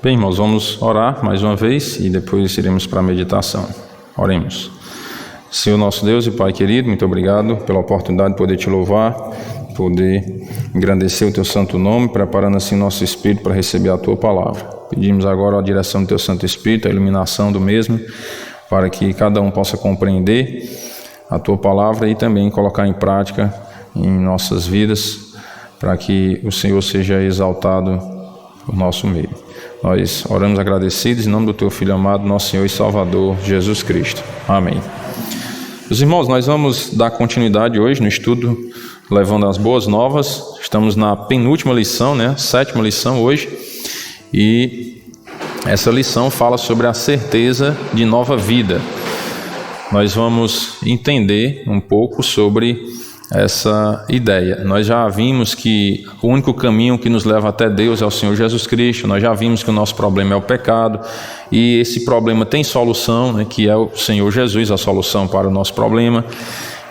Bem, irmãos, vamos orar mais uma vez e depois iremos para a meditação. Oremos. Senhor nosso Deus e Pai querido, muito obrigado pela oportunidade de poder te louvar, poder engrandecer o teu santo nome, preparando assim nosso espírito para receber a tua palavra. Pedimos agora a direção do teu Santo Espírito, a iluminação do mesmo, para que cada um possa compreender a tua palavra e também colocar em prática em nossas vidas, para que o Senhor seja exaltado por nosso meio. Nós oramos agradecidos em nome do teu Filho amado, nosso Senhor e Salvador, Jesus Cristo. Amém. Meus irmãos, nós vamos dar continuidade hoje no estudo Levando as Boas Novas. Estamos na penúltima lição, sétima lição hoje. E essa lição fala sobre a certeza de nova vida. Nós vamos entender um pouco sobre essa ideia. Nós já vimos que o único caminho que nos leva até Deus é o Senhor Jesus Cristo. Nós já vimos que o nosso problema é o pecado e esse problema tem solução, que é o Senhor Jesus, a solução para o nosso problema,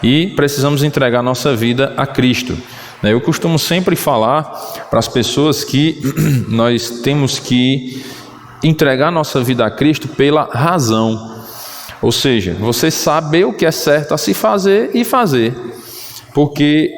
e precisamos entregar nossa vida a Cristo. Eu costumo sempre falar para as pessoas que nós temos que entregar nossa vida a Cristo pela razão, ou seja, você saber o que é certo a se fazer e fazer. Porque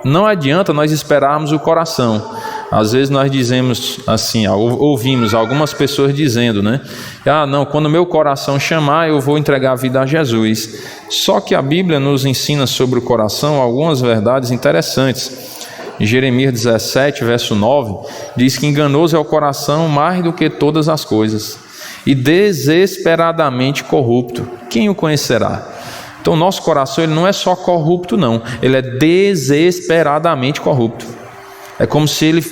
não adianta nós esperarmos o coração. Às vezes nós dizemos assim, ouvimos algumas pessoas dizendo, não, quando o meu coração chamar, eu vou entregar a vida a Jesus. Só que a Bíblia nos ensina sobre o coração algumas verdades interessantes. Em Jeremias 17, verso 9, diz que enganoso é o coração mais do que todas as coisas, e desesperadamente corrupto. Quem o conhecerá? Então o nosso coração ele não é só corrupto não, ele é desesperadamente corrupto. É como se ele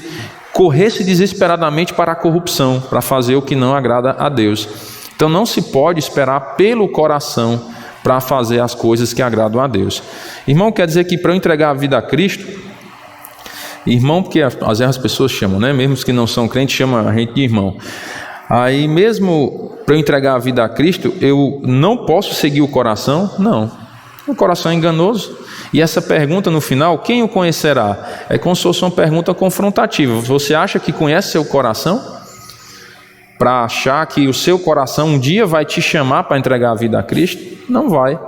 corresse desesperadamente para a corrupção, para fazer o que não agrada a Deus. Então não se pode esperar pelo coração para fazer as coisas que agradam a Deus. Irmão, quer dizer que para eu entregar a vida a Cristo, irmão, porque às vezes as pessoas chamam, mesmo os que não são crentes chamam a gente de irmão. Aí mesmo para eu entregar a vida a Cristo, eu não posso seguir o coração? Não. O coração é enganoso. E essa pergunta no final, quem o conhecerá? É como se fosse uma pergunta confrontativa. Você acha que conhece seu coração? Para achar que o seu coração um dia vai te chamar para entregar a vida a Cristo? Não vai.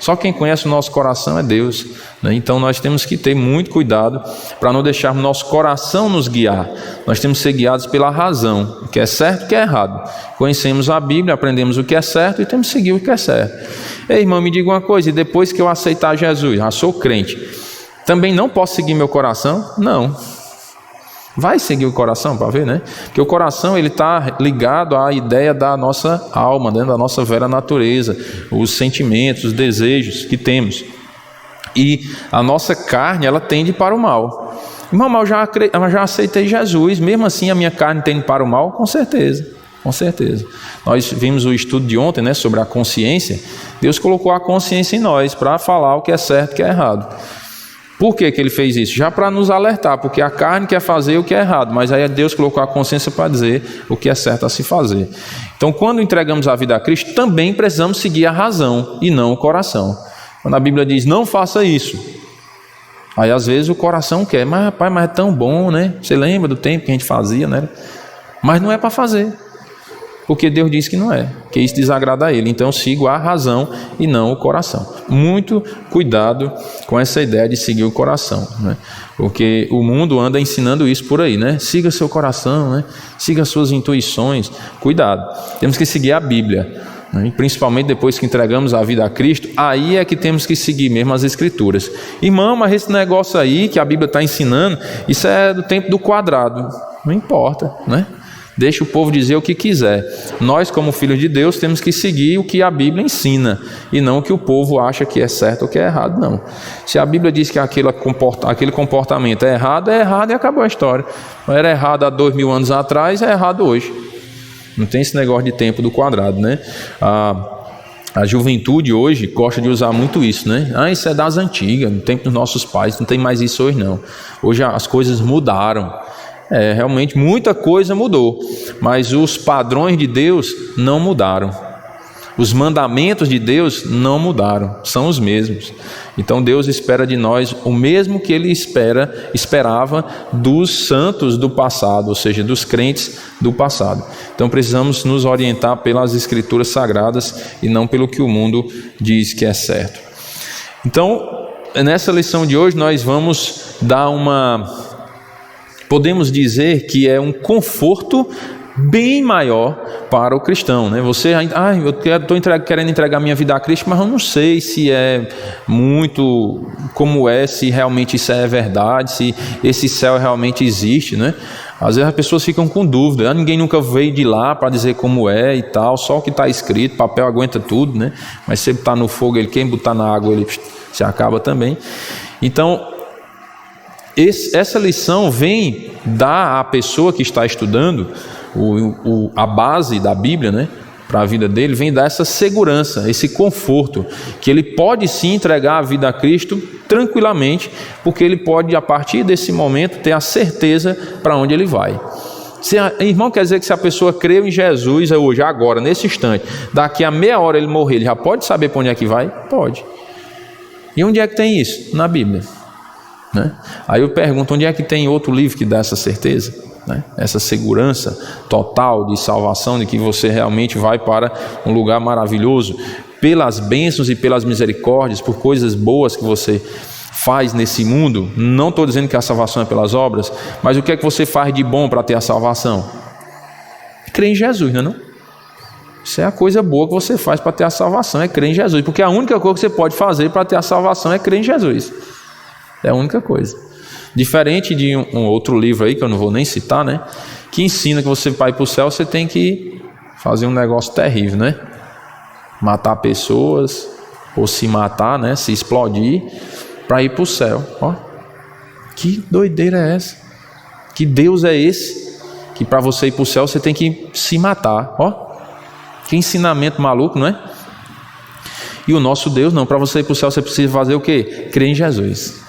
Só quem conhece o nosso coração é Deus. Então nós temos que ter muito cuidado para não deixarmos nosso coração nos guiar. Nós temos que ser guiados pela razão, o que é certo e o que é errado. Conhecemos a Bíblia, aprendemos o que é certo e temos que seguir o que é certo. Ei, irmão, me diga uma coisa, e depois que eu aceitar Jesus, já sou crente, também não posso seguir meu coração? Não. Vai seguir o coração para ver, Porque o coração ele está ligado à ideia da nossa alma, da nossa velha natureza, os sentimentos, os desejos que temos. E a nossa carne, ela tende para o mal. Irmão, mas eu já aceitei Jesus, mesmo assim a minha carne tende para o mal? Com certeza, com certeza. Nós vimos o estudo de ontem, sobre a consciência. Deus colocou a consciência em nós para falar o que é certo e o que é errado. Por que ele fez isso? Já para nos alertar, porque a carne quer fazer o que é errado, mas aí Deus colocou a consciência para dizer o que é certo a se fazer. Então, quando entregamos a vida a Cristo, também precisamos seguir a razão e não o coração. Quando a Bíblia diz, não faça isso, aí às vezes o coração quer, mas rapaz, mas é tão bom, Você lembra do tempo que a gente fazia, Mas não é para fazer. Porque Deus diz que não é, que isso desagrada a Ele. Então eu sigo a razão e não o coração. Muito cuidado com essa ideia de seguir o coração, Porque o mundo anda ensinando isso por aí, Siga seu coração, Siga suas intuições. Cuidado, temos que seguir a Bíblia, E principalmente depois que entregamos a vida a Cristo, aí é que temos que seguir mesmo as Escrituras. Irmão, mas esse negócio aí que a Bíblia está ensinando, isso é do tempo do quadrado. Não importa, Deixa o povo dizer o que quiser. Nós, como filhos de Deus, temos que seguir o que a Bíblia ensina e não o que o povo acha que é certo ou que é errado, não. Se a Bíblia diz que aquele comportamento é errado e acabou a história. Era errado há 2000 anos atrás, é errado hoje. Não tem esse negócio de tempo do quadrado, A juventude hoje gosta de usar muito isso, isso é das antigas, no tempo dos nossos pais, não tem mais isso hoje não. Hoje as coisas mudaram. Realmente muita coisa mudou, mas os padrões de Deus não mudaram. Os mandamentos de Deus não mudaram, são os mesmos. Então Deus espera de nós o mesmo que Ele esperava dos santos do passado, ou seja, dos crentes do passado. Então precisamos nos orientar pelas Escrituras Sagradas e não pelo que o mundo diz que é certo. Então, nessa lição de hoje nós vamos dar podemos dizer que é um conforto bem maior para o cristão, né? Você ainda, eu estou querendo entregar minha vida a Cristo, mas eu não sei se é muito como se realmente isso é verdade, se esse céu realmente existe, né? Às vezes as pessoas ficam com dúvida, ninguém nunca veio de lá para dizer como é e tal, só o que está escrito, papel aguenta tudo, né? Mas se botar no fogo ele queima, botar na água ele se acaba também. Então, essa lição vem dar à pessoa que está estudando a base da Bíblia, né, para a vida dele, vem dar essa segurança, esse conforto, que ele pode sim entregar a vida a Cristo tranquilamente, porque ele pode, a partir desse momento, ter a certeza para onde ele vai. Irmão, quer dizer que se a pessoa creu em Jesus hoje, agora, nesse instante, daqui a meia hora ele morrer, ele já pode saber para onde é que vai? Pode. E onde é que tem isso? Na Bíblia, né? Aí eu pergunto, onde é que tem outro livro que dá essa certeza? Né? Essa segurança total de salvação, de que você realmente vai para um lugar maravilhoso, pelas bênçãos e pelas misericórdias, por coisas boas que você faz nesse mundo. Não estou dizendo que a salvação é pelas obras, mas o que é que você faz de bom para ter a salvação? Crer em Jesus, não é não? Isso é a coisa boa que você faz para ter a salvação, é crer em Jesus, porque a única coisa que você pode fazer para ter a salvação é crer em Jesus. É a única coisa. Diferente de um outro livro aí, que eu não vou nem citar, né? Que ensina que você vai para o céu, você tem que fazer um negócio terrível, né? Matar pessoas, ou se matar, né? Se explodir, para ir para o céu. Ó, que doideira é essa? Que Deus é esse? Que para você ir para o céu, você tem que se matar. Ó, que ensinamento maluco, não é? E o nosso Deus, não. Para você ir para o céu, você precisa fazer o quê? Crer em Jesus.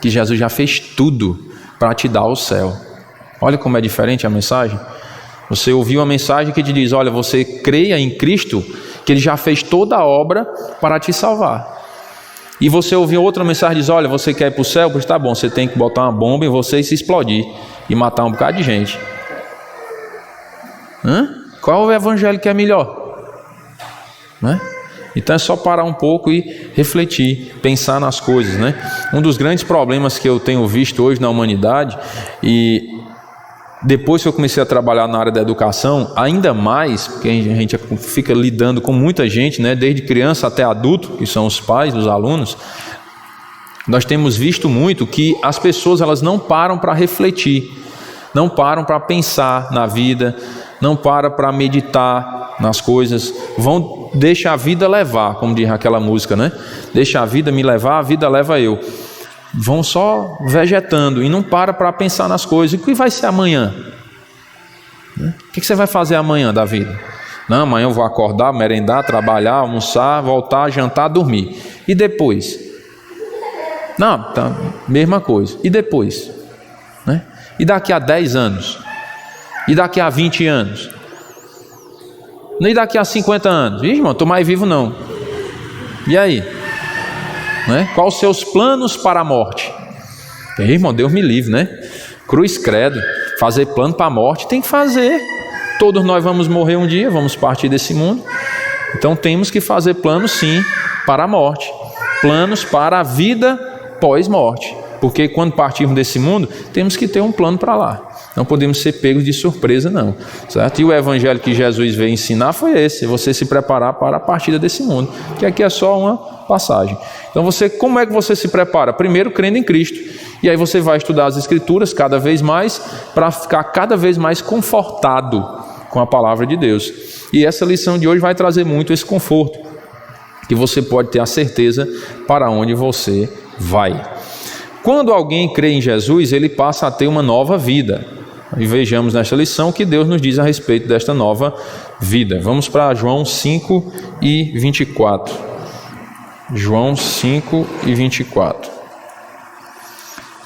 Que Jesus já fez tudo para te dar o céu. Olha como é diferente a mensagem. Você ouviu a mensagem que te diz, olha, você creia em Cristo, que Ele já fez toda a obra para te salvar. E você ouviu outra mensagem que diz, olha, você quer ir para o céu? Pois tá bom, você tem que botar uma bomba em você e se explodir, e matar um bocado de gente. Qual o evangelho que é melhor? Né? Então é só parar um pouco e refletir, pensar nas coisas, né? Um dos grandes problemas que eu tenho visto hoje na humanidade, e depois que eu comecei a trabalhar na área da educação, ainda mais, porque a gente fica lidando com muita gente, né? Desde criança até adulto, que são os pais dos alunos, nós temos visto muito que as pessoas elas não param para refletir, não param para pensar na vida, não param para meditar nas coisas, deixa a vida levar, como diz aquela música, né? Deixa a vida me levar, a vida leva eu. Vão só vegetando e não para pensar nas coisas. E o que vai ser amanhã? O que você vai fazer amanhã da vida? Não, amanhã eu vou acordar, merendar, trabalhar, almoçar, voltar, jantar, dormir. E depois? Não, tá, mesma coisa. E depois? Né? E daqui a 10 anos? E daqui a 20 anos? E daqui a 50 anos? Ih, irmão, estou mais vivo não. E aí? Né? Quais os seus planos para a morte? Ei, irmão, Deus me livre, né? Cruz credo, fazer plano para a morte, tem que fazer. Todos nós vamos morrer um dia, vamos partir desse mundo. Então temos que fazer planos sim para a morte, planos para a vida pós-morte, porque quando partirmos desse mundo, temos que ter um plano para lá. Não podemos ser pegos de surpresa não, certo? E o evangelho que Jesus veio ensinar foi esse, você se preparar para a partida desse mundo, que aqui é só uma passagem. Então como é que você se prepara? Primeiro crendo em Cristo, e aí você vai estudar as Escrituras cada vez mais, para ficar cada vez mais confortado com a palavra de Deus. E essa lição de hoje vai trazer muito esse conforto, que você pode ter a certeza para onde você vai. Quando alguém crê em Jesus, ele passa a ter uma nova vida. E vejamos nesta lição o que Deus nos diz a respeito desta nova vida. Vamos para João 5 e 24. João 5 e 24.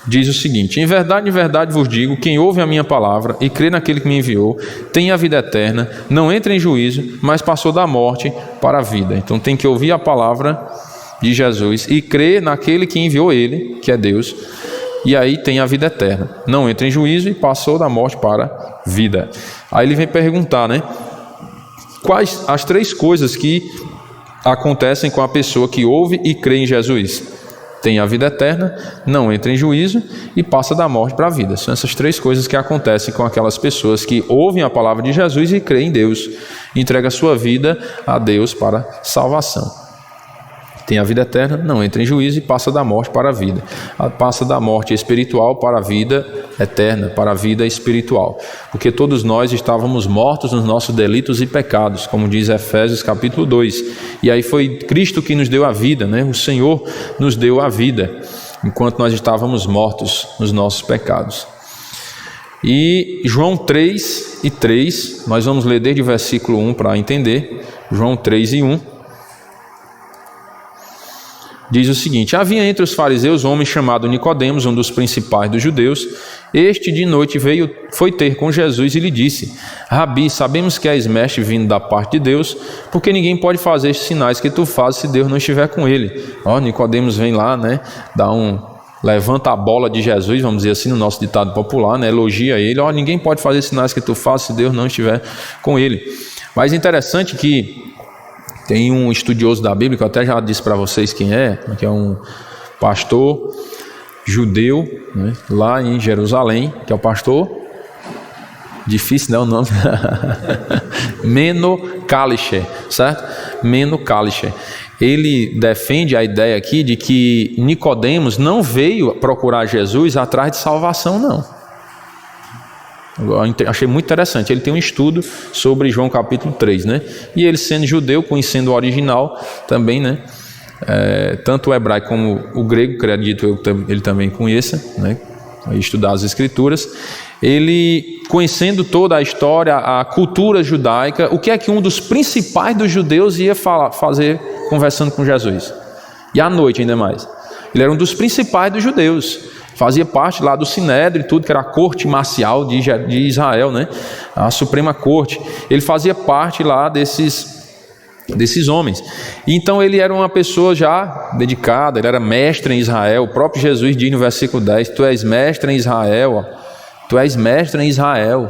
diz o seguinte: em verdade vos digo, quem ouve a minha palavra e crê naquele que me enviou, tem a vida eterna, não entra em juízo, mas passou da morte para a vida. Então tem que ouvir a palavra de Jesus e crer naquele que enviou ele, que é Deus, e aí tem a vida eterna, não entra em juízo e passou da morte para a vida. Aí ele vem perguntar, né? Quais as 3 coisas que acontecem com a pessoa que ouve e crê em Jesus? Tem a vida eterna, não entra em juízo e passa da morte para a vida. São essas 3 coisas que acontecem com aquelas pessoas que ouvem a palavra de Jesus e creem em Deus, entregam a sua vida a Deus para salvação. Tem a vida eterna, não entra em juízo e passa da morte para a vida. Passa da morte espiritual para a vida eterna, para a vida espiritual. Porque todos nós estávamos mortos nos nossos delitos e pecados, como diz Efésios capítulo 2. E aí foi Cristo que nos deu a vida, né? O Senhor nos deu a vida, enquanto nós estávamos mortos nos nossos pecados. E João 3:3, nós vamos ler desde o versículo 1 para entender. João 3:1. Diz o seguinte: havia entre os fariseus um homem chamado Nicodemos, um dos principais dos judeus. Este de noite foi ter com Jesus e lhe disse: Rabi, sabemos que és mestre vindo da parte de Deus, porque ninguém pode fazer estes sinais que tu fazes se Deus não estiver com ele. Nicodemos vem lá, né, levanta a bola de Jesus, vamos dizer assim, no nosso ditado popular, né, elogia ele. Ninguém pode fazer sinais que tu fazes se Deus não estiver com ele. Mas é interessante que tem um estudioso da Bíblia, que eu até já disse para vocês quem é, que é um pastor judeu, né, lá em Jerusalém, que é o pastor, difícil, né, o nome, Meno Kalisher, certo? Meno Kalisher. Ele defende a ideia aqui de que Nicodemos não veio procurar Jesus atrás de salvação, não. Eu achei muito interessante. Ele tem um estudo sobre João capítulo 3, né? E ele, sendo judeu, conhecendo o original também, né? Tanto o hebraico como o grego, acredito eu, ele também conheça, né? Estudar as escrituras. Ele, conhecendo toda a história, a cultura judaica, o que é que um dos principais dos judeus ia fazer conversando com Jesus? E à noite ainda mais. Ele era um dos principais dos judeus. Fazia parte lá do Sinédrio e tudo, que era a corte marcial de Israel, né? A Suprema Corte. Ele fazia parte lá desses homens. E então ele era uma pessoa já dedicada, ele era mestre em Israel. O próprio Jesus diz no versículo 10, tu és mestre em Israel, tu és mestre em Israel.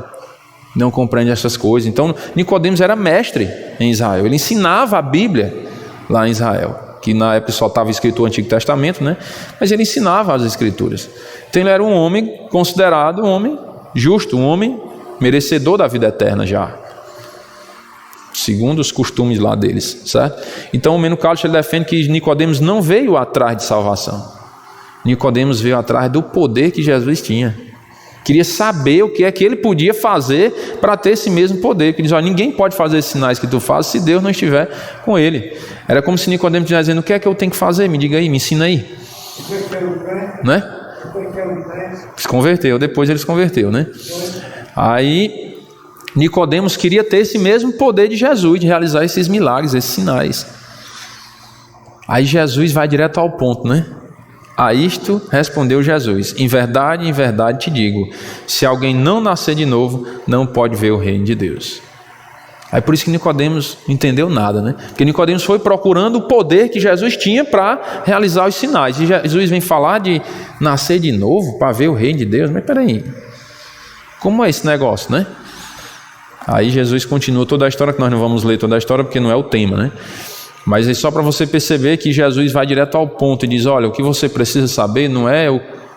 Não compreende essas coisas. Então Nicodemos era mestre em Israel. Ele ensinava a Bíblia lá em Israel, que na época só estava escrito o Antigo Testamento, né? Mas ele ensinava as Escrituras. Então ele era um homem considerado um homem justo, um homem merecedor da vida eterna já, segundo os costumes lá deles, certo? Então o Meno Kalisher defende que Nicodemos não veio atrás de salvação. Nicodemos veio atrás do poder que Jesus tinha. Queria saber o que é que ele podia fazer para ter esse mesmo poder. Que diz: ninguém pode fazer esses sinais que tu fazes se Deus não estiver com ele. Era como se Nicodemos estivesse dizendo: o que é que eu tenho que fazer? Me diga aí, me ensina aí. Né? Se converteu, depois ele se converteu, né? Aí Nicodemos queria ter esse mesmo poder de Jesus, de realizar esses milagres, esses sinais. Aí Jesus vai direto ao ponto, né? A isto respondeu Jesus: em verdade te digo, se alguém não nascer de novo, não pode ver o reino de Deus. Aí por isso que Nicodemos não entendeu nada, né? Porque Nicodemos foi procurando o poder que Jesus tinha para realizar os sinais. E Jesus vem falar de nascer de novo para ver o reino de Deus. Mas peraí, como é esse negócio, né? Aí Jesus continua toda a história, que nós não vamos ler toda a história porque não é o tema, né? Mas é só para você perceber que Jesus vai direto ao ponto e diz: olha, o que você precisa saber não é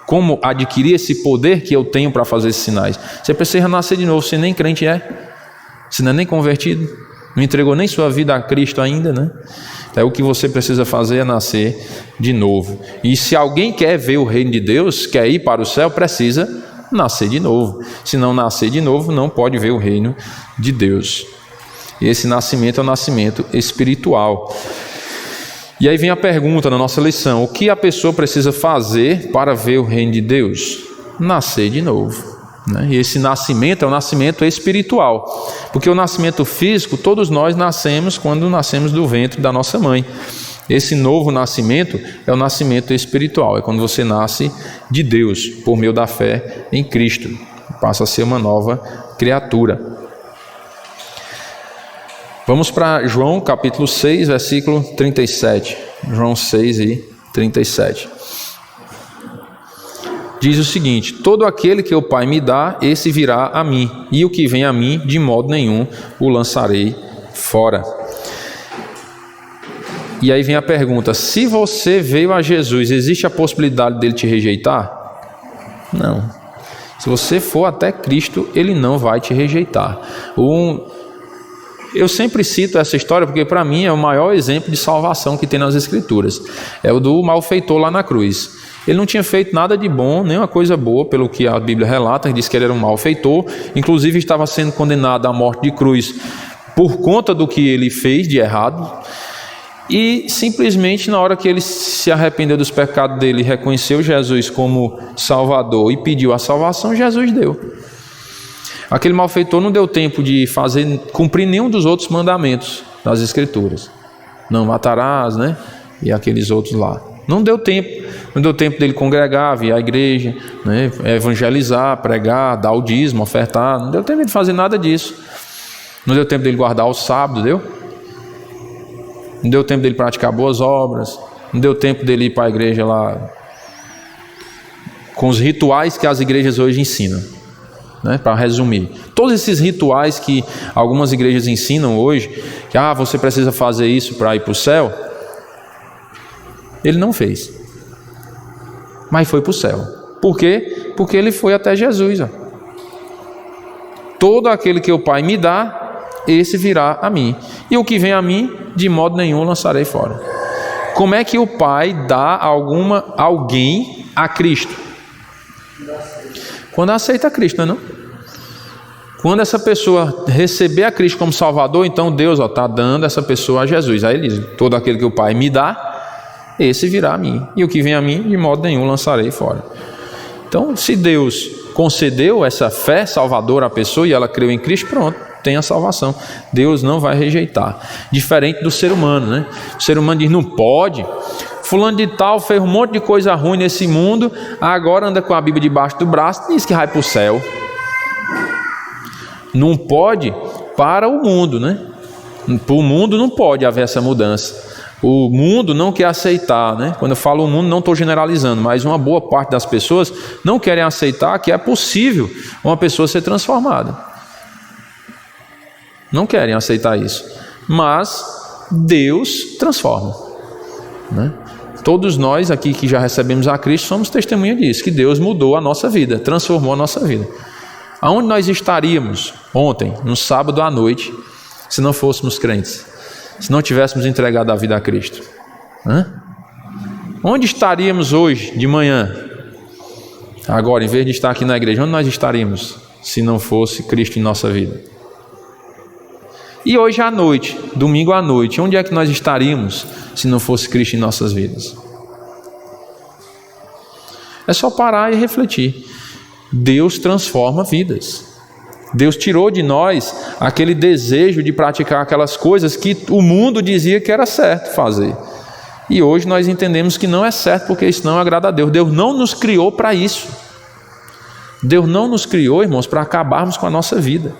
como adquirir esse poder que eu tenho para fazer esses sinais. Você precisa nascer de novo. Você nem crente é, você não é nem convertido, não entregou nem sua vida a Cristo ainda, né? Então o que você precisa fazer é nascer de novo. E se alguém quer ver o reino de Deus, quer ir para o céu, precisa nascer de novo. Se não nascer de novo, não pode ver o reino de Deus. E esse nascimento é o nascimento espiritual. E aí vem a pergunta na nossa lição: o que a pessoa precisa fazer para ver o reino de Deus? Nascer de novo, né? E esse nascimento é o nascimento espiritual, porque o nascimento físico, todos nós nascemos quando nascemos do ventre da nossa mãe. Esse novo nascimento é o nascimento espiritual, é quando você nasce de Deus, por meio da fé em Cristo, passa a ser uma nova criatura. Vamos para João capítulo 6, versículo 37. João 6 e 37. Diz o seguinte: todo aquele que o Pai me dá, esse virá a mim, e o que vem a mim, de modo nenhum o lançarei fora. E aí vem a pergunta: se você veio a Jesus, existe a possibilidade dele te rejeitar? Não. Se você for até Cristo, ele não vai te rejeitar. Eu sempre cito essa história porque para mim é o maior exemplo de salvação que tem nas Escrituras. É o do malfeitor lá na cruz. Ele não tinha feito nada de bom, nenhuma coisa boa, pelo que a Bíblia relata, diz que ele era um malfeitor, inclusive estava sendo condenado à morte de cruz por conta do que ele fez de errado. E simplesmente na hora que ele se arrependeu dos pecados dele, reconheceu Jesus como Salvador e pediu a salvação, Jesus deu. Aquele malfeitor não deu tempo de cumprir nenhum dos outros mandamentos das Escrituras. Não matarás, né? E aqueles outros lá. Não deu tempo. Não deu tempo dele congregar, vir à igreja, né? Evangelizar, pregar, dar o dízimo, ofertar. Não deu tempo de fazer nada disso. Não deu tempo dele guardar o sábado, deu? Não deu tempo dele praticar boas obras. Não deu tempo dele ir para a igreja lá com os rituais que as igrejas hoje ensinam. Né, para resumir, todos esses rituais que algumas igrejas ensinam hoje, que você precisa fazer isso para ir para o céu, ele não fez, mas foi para o céu. Por quê? Porque ele foi até Jesus. Todo aquele que o Pai me dá, esse virá a mim, e o que vem a mim, de modo nenhum lançarei fora. Como é que o Pai dá alguém a Cristo? Quando aceita Cristo, não? Quando essa pessoa receber a Cristo como Salvador, então Deus está dando essa pessoa a Jesus. Aí ele diz: todo aquele que o Pai me dá, esse virá a mim, e o que vem a mim, de modo nenhum lançarei fora. Então, se Deus concedeu essa fé salvadora à pessoa e ela creu em Cristo, pronto, tem a salvação. Deus não vai rejeitar. Diferente do ser humano, né? O ser humano diz: não pode. Fulano de tal fez um monte de coisa ruim nesse mundo, agora anda com a Bíblia debaixo do braço e diz que vai para o céu. Não pode para o mundo, né? Para o mundo não pode haver essa mudança. O mundo não quer aceitar, né? Quando eu falo o mundo, não estou generalizando, mas uma boa parte das pessoas não querem aceitar que é possível uma pessoa ser transformada. Não querem aceitar isso. Mas Deus transforma, né? Todos nós aqui que já recebemos a Cristo somos testemunha disso, que Deus mudou a nossa vida, transformou a nossa vida. Aonde nós estaríamos ontem, no sábado à noite, se não fôssemos crentes? Se não tivéssemos entregado a vida a Cristo? Onde estaríamos hoje, de manhã? Agora, em vez de estar aqui na igreja, onde nós estaríamos se não fosse Cristo em nossa vida? E hoje à noite, domingo à noite, onde é que nós estaríamos se não fosse Cristo em nossas vidas? É só parar e refletir. Deus transforma vidas. Deus tirou de nós aquele desejo de praticar aquelas coisas que o mundo dizia que era certo fazer. E hoje nós entendemos que não é certo, porque isso não agrada a Deus. Deus não nos criou para isso. Deus não nos criou, irmãos, para acabarmos com a nossa vida.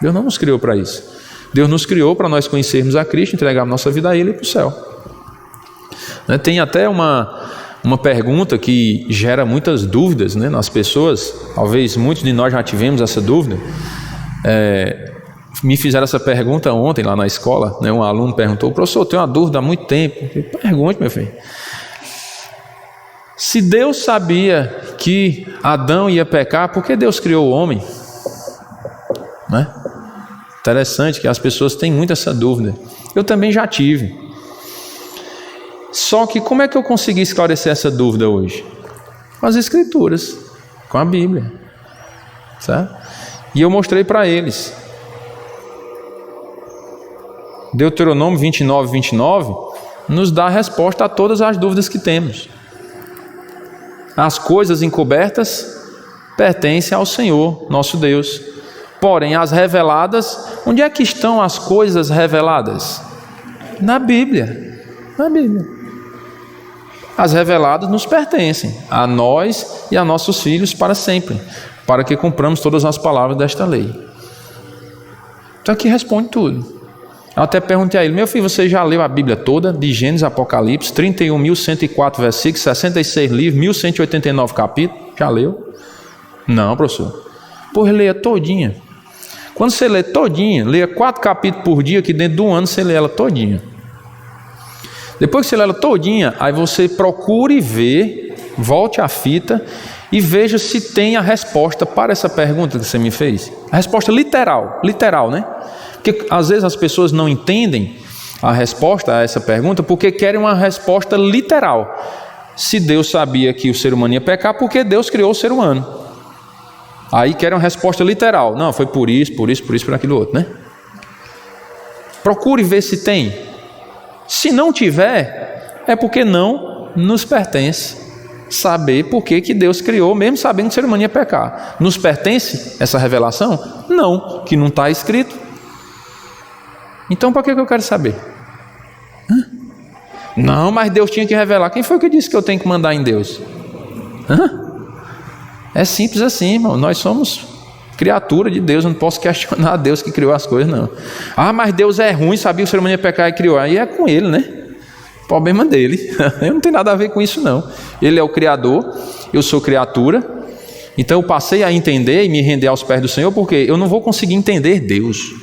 Deus não nos criou para isso. Deus nos criou para nós conhecermos a Cristo, entregarmos nossa vida a Ele e para o céu. Tem até uma pergunta que gera muitas dúvidas, né, nas pessoas. Talvez muitos de nós já tivemos essa dúvida. Me fizeram essa pergunta ontem lá na escola, né? Um aluno perguntou: professor, eu tenho uma dúvida há muito tempo. Eu falei: pergunte, meu filho. Se Deus sabia que Adão ia pecar, por que Deus criou o homem? Né? Interessante que as pessoas têm muito essa dúvida. Eu também já tive. Só que como é que eu consegui esclarecer essa dúvida hoje? Com as Escrituras, com a Bíblia, certo? E eu mostrei para eles. Deuteronômio 29, 29 nos dá a resposta a todas as dúvidas que temos. As coisas encobertas pertencem ao Senhor, nosso Deus. Porém, as reveladas, onde é que estão as coisas reveladas? Na Bíblia. Na Bíblia. As reveladas nos pertencem, a nós e a nossos filhos para sempre, para que cumpramos todas as palavras desta lei. Então aqui responde tudo. Eu até perguntei a ele: meu filho, você já leu a Bíblia toda, de Gênesis a Apocalipse, 31.104 versículos, 66 livros, 1.189 capítulos? Já leu? Não, professor. Pois leia todinha. Quando você lê todinha, leia 4 capítulos por dia, que dentro de um ano você lê ela todinha. Depois que você lê ela todinha, aí você procure ver, volte à fita e veja se tem a resposta para essa pergunta que você me fez. A resposta literal, né? Porque às vezes as pessoas não entendem a resposta a essa pergunta porque querem uma resposta literal. Se Deus sabia que o ser humano ia pecar, por que Deus criou o ser humano? Aí querem uma resposta literal. Não, foi por isso, por aquilo outro, né? Procure ver se tem. Se não tiver, é porque não nos pertence saber por que Deus criou, mesmo sabendo que o ser humano ia pecar. Nos pertence essa revelação? Não, que não está escrito. Então para que eu quero saber? Não, mas Deus tinha que revelar. Quem foi que disse que eu tenho que mandar em Deus? É simples assim, irmão. Nós somos criatura de Deus, eu não posso questionar a Deus que criou as coisas, não. Mas Deus é ruim, sabia que o ser humano ia pecar e criou. Aí é com ele, né? O problema dele. Eu não tenho nada a ver com isso, não. Ele é o Criador, eu sou criatura. Então eu passei a entender e me render aos pés do Senhor, porque eu não vou conseguir entender Deus.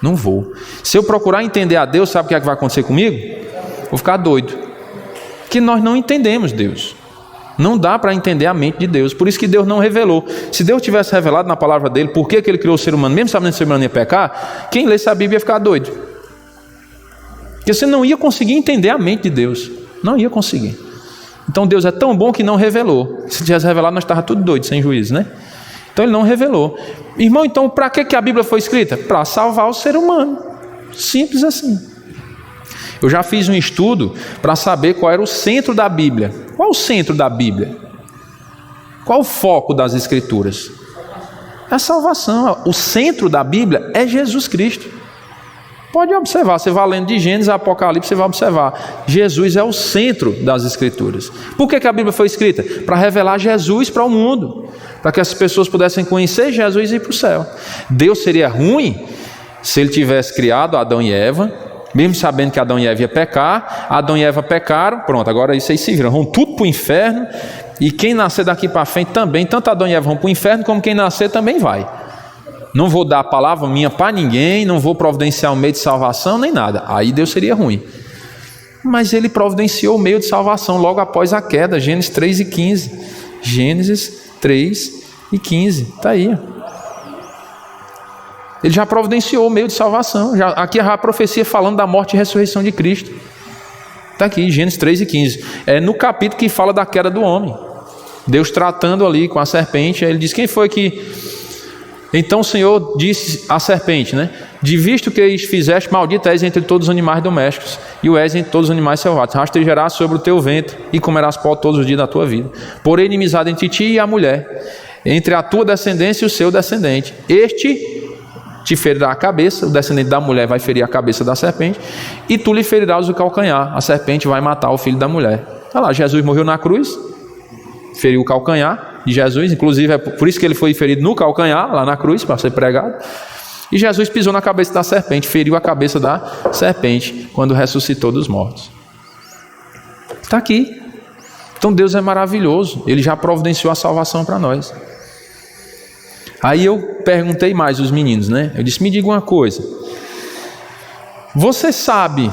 Não vou. Se eu procurar entender a Deus, sabe o que é que vai acontecer comigo? Vou ficar doido. Porque nós não entendemos Deus. Não dá para entender a mente de Deus. Por isso que Deus não revelou. Se Deus tivesse revelado na palavra dele por que ele criou o ser humano, mesmo sabendo que o ser humano ia pecar, quem lê essa Bíblia ia ficar doido. Porque você não ia conseguir entender a mente de Deus. Não ia conseguir. Então Deus é tão bom que não revelou. Se tivesse revelado, nós estávamos tudo doidos, sem juízo, né? Então ele não revelou. Irmão, então para que a Bíblia foi escrita? Para salvar o ser humano. Simples assim. Eu já fiz um estudo para saber qual era o centro da Bíblia. Qual o centro da Bíblia? Qual o foco das Escrituras? É a salvação. O centro da Bíblia é Jesus Cristo. Pode observar, você vai lendo de Gênesis a Apocalipse, você vai observar. Jesus é o centro das Escrituras. Por que a Bíblia foi escrita? Para revelar Jesus para o mundo. Para que as pessoas pudessem conhecer Jesus e ir para o céu. Deus seria ruim se ele tivesse criado Adão e Eva, mesmo sabendo que Adão e Eva iam pecar. Adão e Eva pecaram, pronto, agora isso aí se viram, vão tudo para o inferno. E quem nascer daqui para frente também, tanto Adão e Eva vão para o inferno, como quem nascer também vai. Não vou dar a palavra minha para ninguém, não vou providenciar um meio de salvação, nem nada. Aí Deus seria ruim. Mas ele providenciou o meio de salvação logo após a queda, Gênesis 3:15. Gênesis 3:15, está aí. Ele já providenciou o meio de salvação. Aqui a profecia falando da morte e ressurreição de Cristo. Está aqui, Gênesis 3:15. É no capítulo que fala da queda do homem. Deus tratando ali com a serpente. Aí ele diz: quem foi que... Então o Senhor disse à serpente, né? De visto que fizeste, maldito és entre todos os animais domésticos, e o és entre todos os animais selvagens. Rastejarás sobre o teu ventre, e comerás pó todos os dias da tua vida. Porém, inimizade entre ti e a mulher, entre a tua descendência e o seu descendente. Este te ferirá a cabeça, o descendente da mulher vai ferir a cabeça da serpente, e tu lhe ferirás o calcanhar. A serpente vai matar o filho da mulher. Olha lá, Jesus morreu na cruz, feriu o calcanhar de Jesus, inclusive é por isso que ele foi ferido no calcanhar, lá na cruz, para ser pregado. E Jesus pisou na cabeça da serpente, feriu a cabeça da serpente, quando ressuscitou dos mortos. Está aqui. Então Deus é maravilhoso, ele já providenciou a salvação para nós. Aí eu perguntei mais os meninos, né? Eu disse: me diga uma coisa, você sabe...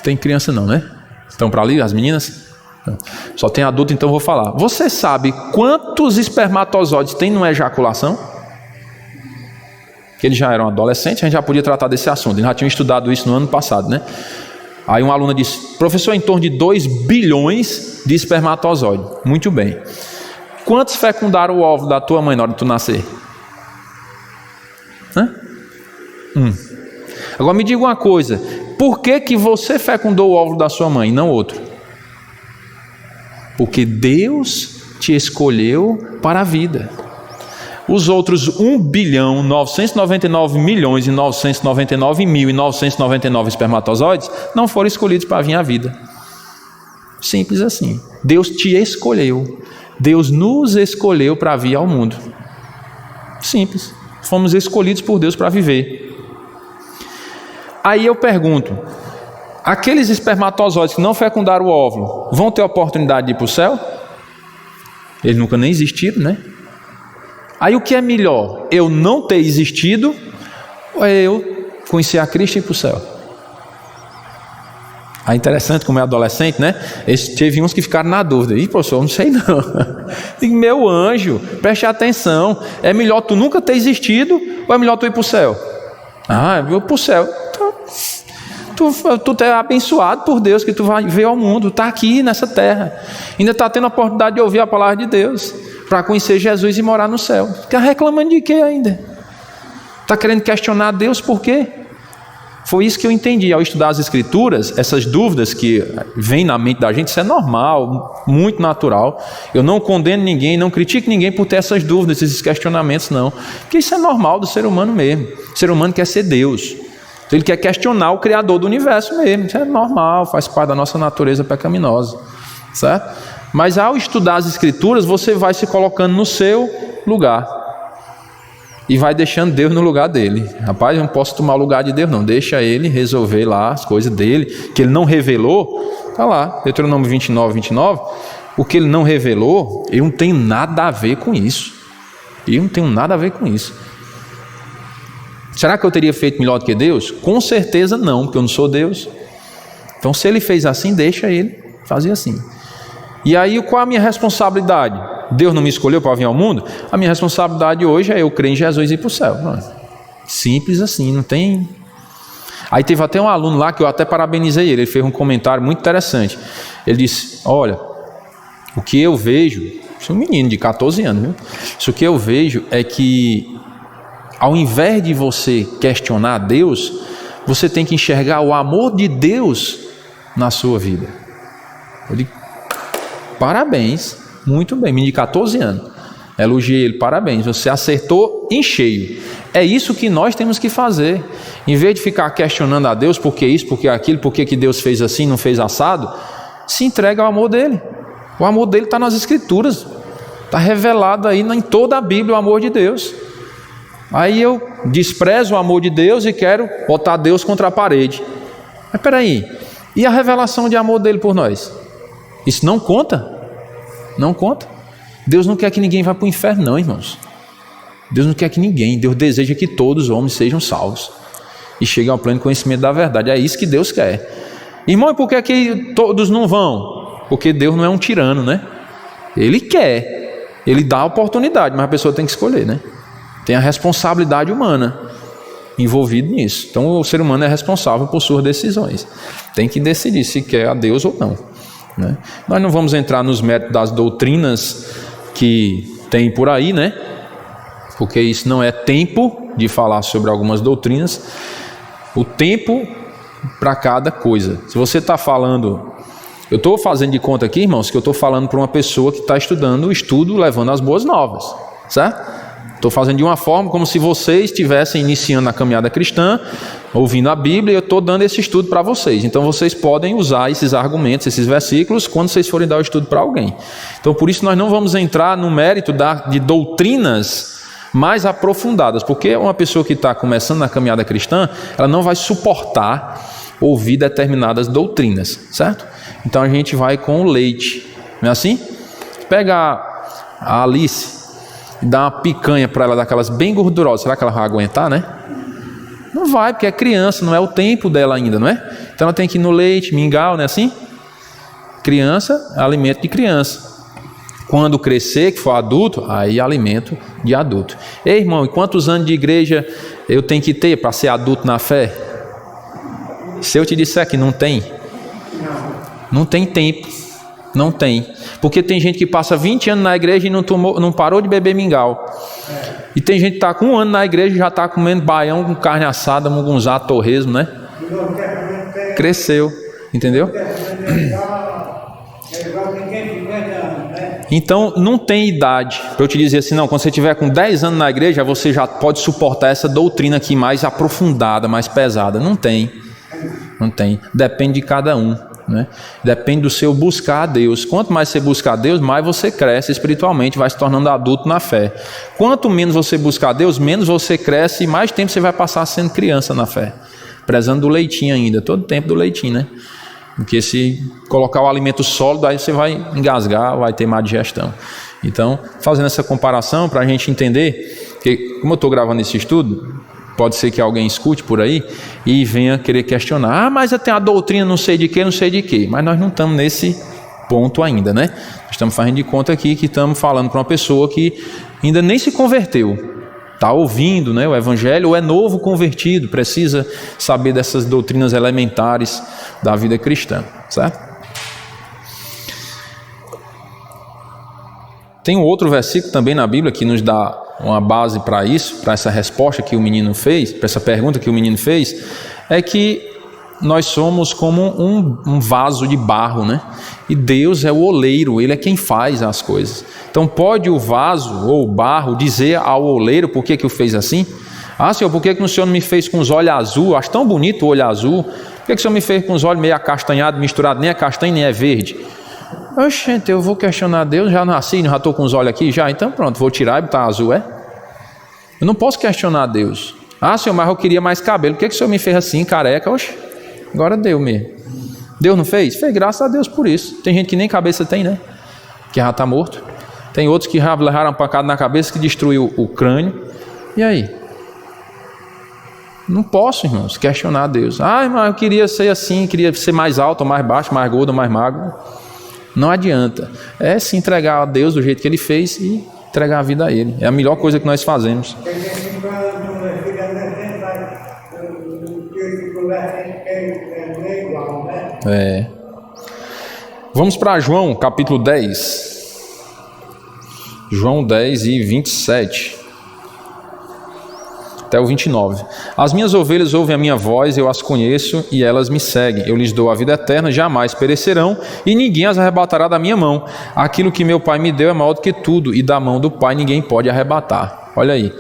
Tem criança não, né? Estão para ali as meninas? Só tem adulto, então eu vou falar. Você sabe quantos espermatozoides tem numa ejaculação? Que eles já eram adolescentes, a gente já podia tratar desse assunto. Eles já tinham estudado isso no ano passado, né? Aí uma aluna disse: professor, em torno de 2 bilhões de espermatozoides. Muito bem. Quantos fecundaram o óvulo da tua mãe na hora de tu nascer? Agora me diga uma coisa: por que você fecundou o óvulo da sua mãe e não outro? Porque Deus te escolheu para a vida. Os outros 1.999.999.999 espermatozoides não foram escolhidos para vir à vida. Simples assim. Deus te escolheu. Deus nos escolheu para vir ao mundo. Simples. Fomos escolhidos por Deus para viver. Aí eu pergunto, aqueles espermatozoides que não fecundaram o óvulo, vão ter a oportunidade de ir para o céu? Eles nunca nem existiram, né? Aí o que é melhor? Eu não ter existido ou eu conhecer a Cristo e ir para o céu? É interessante como é adolescente, né? Teve uns que ficaram na dúvida. Ih, professor, não sei não. Digo, meu anjo, preste atenção. É melhor tu nunca ter existido ou é melhor tu ir para o céu? Ah, eu vou para o céu. Tu é abençoado por Deus, que tu vai ver ao mundo. Está aqui nessa terra. Ainda está tendo a oportunidade de ouvir a palavra de Deus. Para conhecer Jesus e morar no céu. Está reclamando de quê ainda? Está querendo questionar Deus por quê? Foi isso que eu entendi ao estudar as Escrituras. Essas dúvidas que vêm na mente da gente, isso é normal, muito natural. Eu não condeno ninguém, não critico ninguém por ter essas dúvidas, esses questionamentos, não. Porque isso é normal do ser humano mesmo. O ser humano quer ser Deus. Então ele quer questionar o Criador do universo mesmo. Isso é normal, faz parte da nossa natureza pecaminosa. Certo? Mas ao estudar as Escrituras, você vai se colocando no seu lugar. E vai deixando Deus no lugar dele. Rapaz, eu não posso tomar o lugar de Deus não. Deixa ele resolver lá as coisas dele. Que ele não revelou. Está lá, Deuteronômio 29. O que ele não revelou, eu não tenho nada a ver com isso. Será que eu teria feito melhor do que Deus? Com certeza não, porque eu não sou Deus. Então se ele fez assim, deixa ele fazer assim. E aí qual é a minha responsabilidade? Deus não me escolheu para vir ao mundo? A minha responsabilidade hoje é eu crer em Jesus e ir para o céu. Simples assim, não tem... Aí teve até um aluno lá que eu até parabenizei ele fez um comentário muito interessante. Ele disse, olha, o que eu vejo, sou um menino de 14 anos, viu? Isso que eu vejo é que ao invés de você questionar Deus, você tem que enxergar o amor de Deus na sua vida. Eu digo, parabéns. Muito bem, menino de 14 anos. Elogiei ele, parabéns, você acertou em cheio. É isso que nós temos que fazer. Em vez de ficar questionando a Deus, por que isso, por que aquilo, por que Deus fez assim, não fez assado, se entrega ao amor dele. O amor dele está nas Escrituras. Está revelado aí em toda a Bíblia o amor de Deus. Aí eu desprezo o amor de Deus e quero botar Deus contra a parede. Mas peraí, e a revelação de amor dele por nós? Isso não conta? Não conta. Deus não quer que ninguém vá para o inferno não, irmãos. Deus não quer que ninguém. Deus deseja que todos os homens sejam salvos e cheguem ao pleno conhecimento da verdade. É isso que Deus quer. Irmão, e por que todos não vão? Porque Deus não é um tirano, né? Ele quer. Ele dá a oportunidade, mas a pessoa tem que escolher, né? Tem a responsabilidade humana envolvida nisso. Então o ser humano é responsável por suas decisões. Tem que decidir se quer a Deus ou não. Né? Nós não vamos entrar nos méritos das doutrinas que tem por aí, né? Porque isso não é tempo de falar sobre algumas doutrinas. O tempo para cada coisa. Se você está falando, eu estou fazendo de conta aqui, irmãos, que eu estou falando para uma pessoa que está estudando o estudo, levando as boas novas, certo? Estou fazendo de uma forma como se vocês estivessem iniciando a caminhada cristã, ouvindo a Bíblia, e eu estou dando esse estudo para vocês. Então vocês podem usar esses argumentos, esses versículos, quando vocês forem dar o estudo para alguém. Então por isso nós não vamos entrar no mérito de doutrinas mais aprofundadas, porque uma pessoa que está começando na caminhada cristã, ela não vai suportar ouvir determinadas doutrinas, certo? Então a gente vai com o leite, não é assim? Pega a Alice e dá uma picanha para ela, daquelas bem gordurosas, será que ela vai aguentar, né? Não vai, porque é criança, não é o tempo dela ainda, não é? Então ela tem que ir no leite, mingau, não é assim? Criança, alimento de criança. Quando crescer, que for adulto, aí alimento de adulto. Ei, irmão, e quantos anos de igreja eu tenho que ter para ser adulto na fé? Se eu te disser que não tem, não tem tempo. Não tem. Porque tem gente que passa 20 anos na igreja e não parou de beber mingau. E tem gente que está com 1 ano na igreja e já está comendo baião com carne assada, mugunzá, torresmo, né? Cresceu, entendeu? Então não tem idade para eu te dizer assim, não, quando você estiver com 10 anos na igreja, você já pode suportar essa doutrina aqui mais aprofundada, mais pesada. Não tem. Não tem. Depende de cada um. né? Depende do seu buscar a Deus. Quanto mais você buscar a Deus, mais você cresce espiritualmente, vai se tornando adulto na fé. Quanto menos você buscar a Deus, menos você cresce e mais tempo você vai passar sendo criança na fé, prezando do leitinho ainda, todo tempo do leitinho, né? Porque se colocar o alimento sólido, aí você vai engasgar, vai ter má digestão. Então, fazendo essa comparação para a gente entender, que como eu estou gravando esse estudo, pode ser que alguém escute por aí e venha querer questionar. Mas eu tenho a doutrina não sei de quê, não sei de quê. Mas nós não estamos nesse ponto ainda, né? Estamos fazendo de conta aqui que estamos falando para uma pessoa que ainda nem se converteu. Está ouvindo, né, o Evangelho, ou é novo convertido, precisa saber dessas doutrinas elementares da vida cristã, certo? Tem um outro versículo também na Bíblia que nos dá uma base para isso, para essa resposta que o menino fez, para essa pergunta que o menino fez, é que nós somos como um vaso de barro, né? E Deus é o oleiro, Ele é quem faz as coisas. Então pode o vaso ou o barro dizer ao oleiro por que o fez assim? Ah, Senhor, por que o Senhor não me fez com os olhos azul? Acho tão bonito o olho azul. Por que o Senhor me fez com os olhos meio acastanhados, misturado, nem é castanho nem é verde? Oxente, eu vou questionar Deus, já nasci, já estou com os olhos aqui, já, então pronto, vou tirar e botar azul, é? Eu não posso questionar Deus. Ah, Senhor, mas eu queria mais cabelo, por que o Senhor me fez assim, careca? Oxe, agora deu mesmo. Deus não fez? Fez, graças a Deus por isso. Tem gente que nem cabeça tem, né? Que já está morto. Tem outros que já levaram uma pancada na cabeça que destruiu o crânio. E aí? Não posso, irmãos, questionar Deus. Ah, mas eu queria ser assim, queria ser mais alto, ou mais baixo, mais gordo, ou mais magro. Não adianta. É se entregar a Deus do jeito que Ele fez e entregar a vida a Ele. É a melhor coisa que nós fazemos. Vamos para João, capítulo 10. João 10 e 27. Até o 29. As minhas ovelhas ouvem a minha voz, eu as conheço e elas me seguem. Eu lhes dou a vida eterna, jamais perecerão e ninguém as arrebatará da minha mão. Aquilo que meu Pai me deu é maior do que tudo e da mão do Pai ninguém pode arrebatar. Olha aí.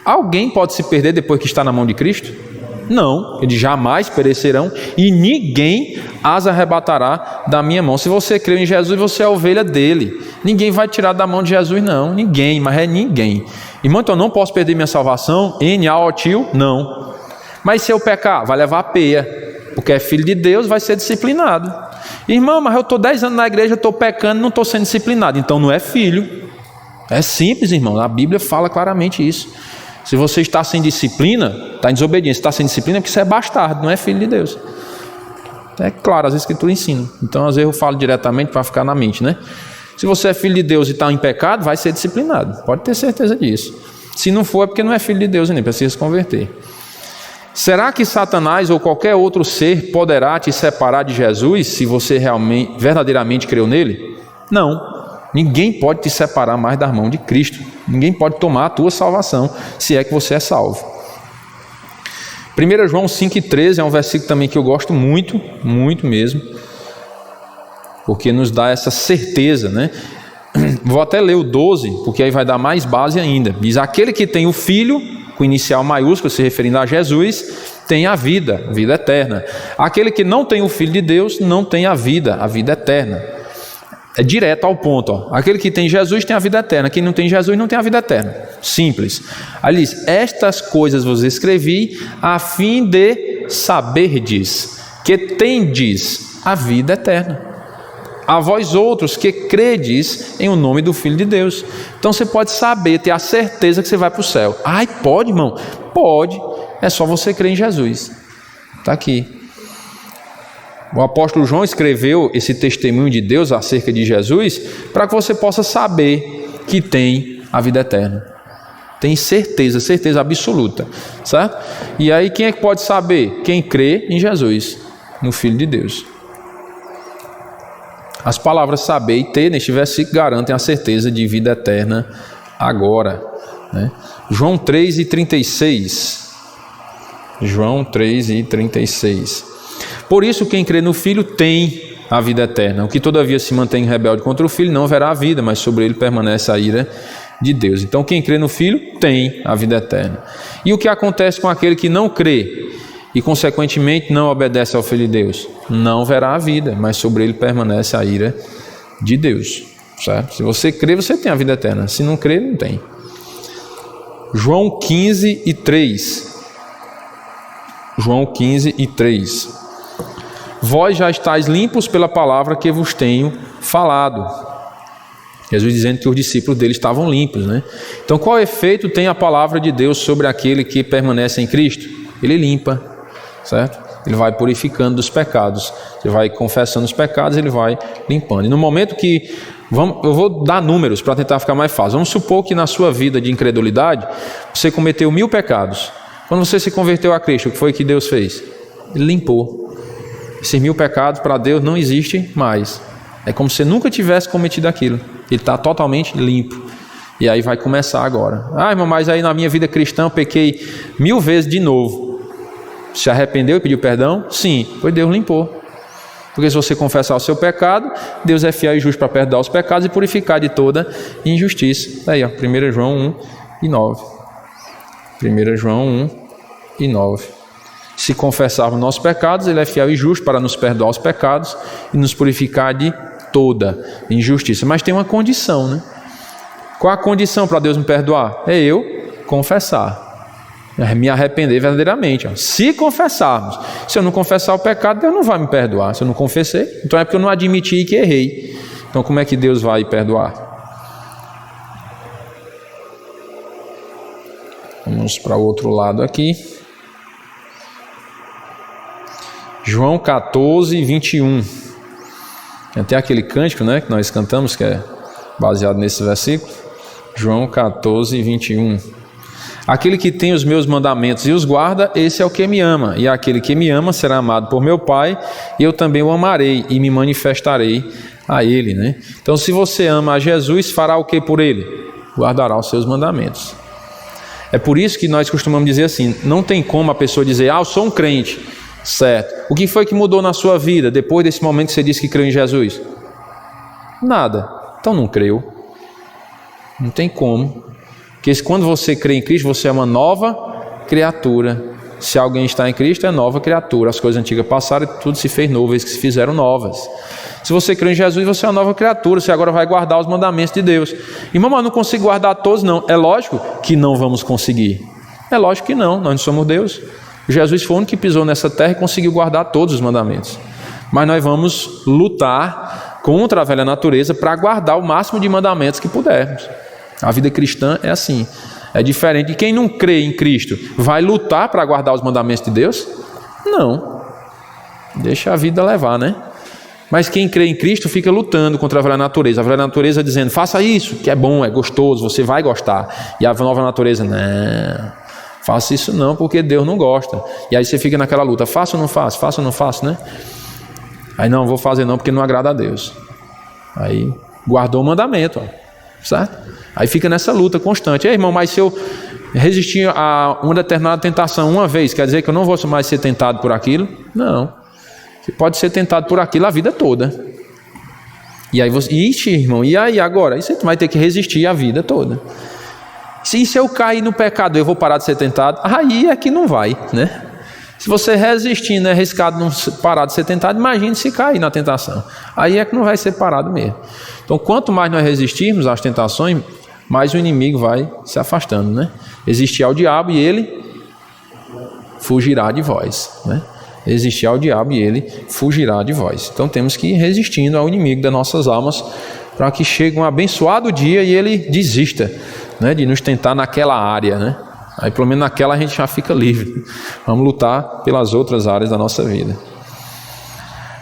Alguém pode se perder depois que está na mão de Cristo? Não, eles jamais perecerão e ninguém as arrebatará da minha mão. Se você crê em Jesus, você é a ovelha dele. Ninguém vai tirar da mão de Jesus, não. Ninguém, mas é ninguém. Irmão, então eu não posso perder minha salvação? N-A-O-T-I-O? Não. Mas se eu pecar, vai levar a peia, porque é filho de Deus, vai ser disciplinado. Irmão, mas eu estou 10 anos na igreja, estou pecando, não estou sendo disciplinado. Então não é filho. É simples, irmão. A Bíblia fala claramente isso. Se você está sem disciplina, está em desobediência, está sem disciplina, é porque você é bastardo, não é filho de Deus. É claro, as Escrituras ensinam. Então, às vezes eu falo diretamente para ficar na mente, né? Se você é filho de Deus e está em pecado, vai ser disciplinado. Pode ter certeza disso. Se não for, é porque não é filho de Deus e nem precisa se converter. Será que Satanás ou qualquer outro ser poderá te separar de Jesus se você realmente, verdadeiramente creu nele? Não. Ninguém pode te separar mais da mão de Cristo. Ninguém pode tomar a tua salvação, se é que você é salvo. 1 João 5,13 é um versículo também que eu gosto muito, muito mesmo, porque nos dá essa certeza, né? Vou até ler o 12, porque aí vai dar mais base ainda. Diz: aquele que tem o Filho, com inicial maiúsculo, se referindo a Jesus, tem a vida eterna. Aquele que não tem o Filho de Deus, não tem a vida eterna. É direto ao ponto, ó. Aquele que tem Jesus tem a vida eterna, quem não tem Jesus não tem a vida eterna. Simples. Aí diz: estas coisas vos escrevi a fim de saberdes que tendes a vida eterna, a vós outros que credes em o nome do Filho de Deus. Então você pode saber, ter a certeza que você vai para o céu. Ai, pode, irmão? Pode, é só você crer em Jesus. Está aqui. O apóstolo João escreveu esse testemunho de Deus acerca de Jesus para que você possa saber que tem a vida eterna. Tem certeza, certeza absoluta, certo? E aí quem é que pode saber? Quem crê em Jesus, no Filho de Deus. As palavras saber e ter neste versículo garantem a certeza de vida eterna agora, né? João 3:36. João 3:36. Por isso quem crê no Filho tem a vida eterna. O que todavia se mantém rebelde contra o Filho não verá a vida, mas sobre ele permanece a ira de Deus. Então quem crê no Filho tem a vida eterna. E o que acontece com aquele que não crê? e consequentemente não obedece ao Filho de Deus, não verá a vida, mas sobre ele permanece a ira de Deus, certo? Se você crê, você tem a vida eterna. Se não crê, não tem. João 15:3. João 15:3. Vós já estáis limpos pela palavra que vos tenho falado. Jesus dizendo que os discípulos dele estavam limpos, né? Então, qual efeito tem a palavra de Deus sobre aquele que permanece em Cristo? Ele limpa, certo? Ele vai purificando dos pecados. Você vai confessando os pecados, ele vai limpando. E no momento que... eu vou dar números para tentar ficar mais fácil. Vamos supor que na sua vida de incredulidade, você cometeu 1000 pecados. Quando você se converteu a Cristo, o que foi que Deus fez? Ele limpou. Esses 1000 pecados para Deus não existe mais. É como se você nunca tivesse cometido aquilo. Ele está totalmente limpo. E aí vai começar agora. Irmão, mas aí na minha vida cristã eu pequei 1000 vezes de novo. Se arrependeu e pediu perdão? Sim, pois Deus limpou. Porque se você confessar o seu pecado, Deus é fiel e justo para perdoar os pecados e purificar de toda injustiça. Aí, ó, 1 João 1:9. 1 João 1:9. Se confessarmos nossos pecados, ele é fiel e justo para nos perdoar os pecados e nos purificar de toda injustiça. Mas tem uma condição, né? Qual a condição para Deus me perdoar? É eu confessar. Me arrepender verdadeiramente. Se confessarmos. Se eu não confessar o pecado, Deus não vai me perdoar. Se eu não confessei, então é porque eu não admiti que errei. Então como é que Deus vai perdoar? Vamos para o outro lado aqui. João 14:21. Tem até aquele cântico, né, que nós cantamos, que é baseado nesse versículo. João 14:21. Aquele que tem os meus mandamentos e os guarda, esse é o que me ama. E aquele que me ama será amado por meu Pai, e eu também o amarei e me manifestarei a ele, né? Então, se você ama a Jesus, fará o que por ele? Guardará os seus mandamentos. É por isso que nós costumamos dizer assim, não tem como a pessoa dizer, eu sou um crente, certo? O que foi que mudou na sua vida depois desse momento que você disse que creu em Jesus? Nada. Então não creu. Não tem como. Porque quando você crê em Cristo, você é uma nova criatura. Se alguém está em Cristo, é nova criatura. As coisas antigas passaram e tudo se fez novo, eles que se fizeram novas. Se você crê em Jesus, você é uma nova criatura. Você agora vai guardar os mandamentos de Deus. Irmão, mas eu não consigo guardar todos, não. É lógico que não vamos conseguir. É lógico que não, nós não somos Deus. Jesus foi o único que pisou nessa terra e conseguiu guardar todos os mandamentos. Mas nós vamos lutar contra a velha natureza para guardar o máximo de mandamentos que pudermos. A vida cristã é assim. É diferente de quem não crê em Cristo. Vai lutar para guardar os mandamentos de Deus? Não. Deixa a vida levar, né? Mas quem crê em Cristo fica lutando contra a velha natureza. A velha natureza dizendo, faça isso, que é bom, é gostoso, você vai gostar. E a nova natureza, não, faça isso não, porque Deus não gosta. E aí você fica naquela luta, faço ou não faço, faço ou não faço, né? Aí não, vou fazer não, porque não agrada a Deus. Aí guardou o mandamento, ó. Certo? Aí fica nessa luta constante. Ei, irmão, mas se eu resistir a uma determinada tentação uma vez, quer dizer que eu não vou mais ser tentado por aquilo? Não. Você pode ser tentado por aquilo a vida toda. E aí você, irmão, e aí agora? Aí você vai ter que resistir a vida toda. Se eu cair no pecado, eu vou parar de ser tentado? Aí é que não vai, né? Se você resistindo, é arriscado não parar de ser tentado, imagine se cair na tentação. Aí é que não vai ser parado mesmo. Então, quanto mais nós resistirmos às tentações, mais o inimigo vai se afastando, né? Resistir ao diabo e ele fugirá de vós, né? Resistir ao diabo e ele fugirá de vós. Então, temos que ir resistindo ao inimigo das nossas almas para que chegue um abençoado dia e ele desista, né, de nos tentar naquela área, né? Aí pelo menos naquela a gente já fica livre. Vamos lutar pelas outras áreas da nossa vida.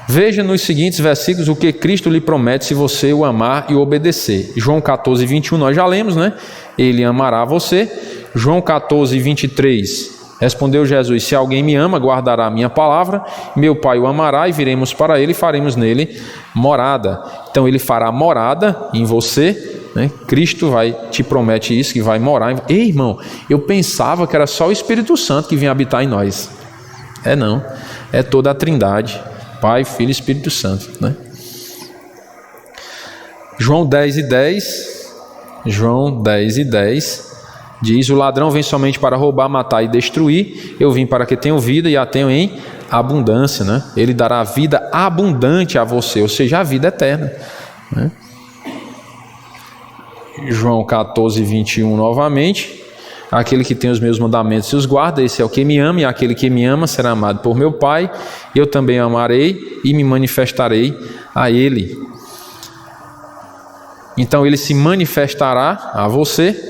Veja nos seguintes versículos o que Cristo lhe promete se você o amar e obedecer. João 14:21 nós já lemos, né? Ele amará você. João 14:23 respondeu Jesus, se alguém me ama, guardará a minha palavra, meu Pai o amará e viremos para ele e faremos nele morada. Então ele fará morada em você, né? Cristo te promete isso, que vai morar em... Ei, irmão, eu pensava que era só o Espírito Santo que vinha habitar em nós. Não, é toda a Trindade, Pai, Filho e Espírito Santo, né? João 10:10, Diz: o ladrão vem somente para roubar, matar e destruir. Eu vim para que tenham vida e a tenham em abundância, né? Ele dará vida abundante a você, ou seja, a vida eterna, né? João 14, 21 novamente: aquele que tem os meus mandamentos e os guarda, esse é o que me ama, e aquele que me ama será amado por meu Pai, eu também amarei e me manifestarei a ele. Então ele se manifestará a você.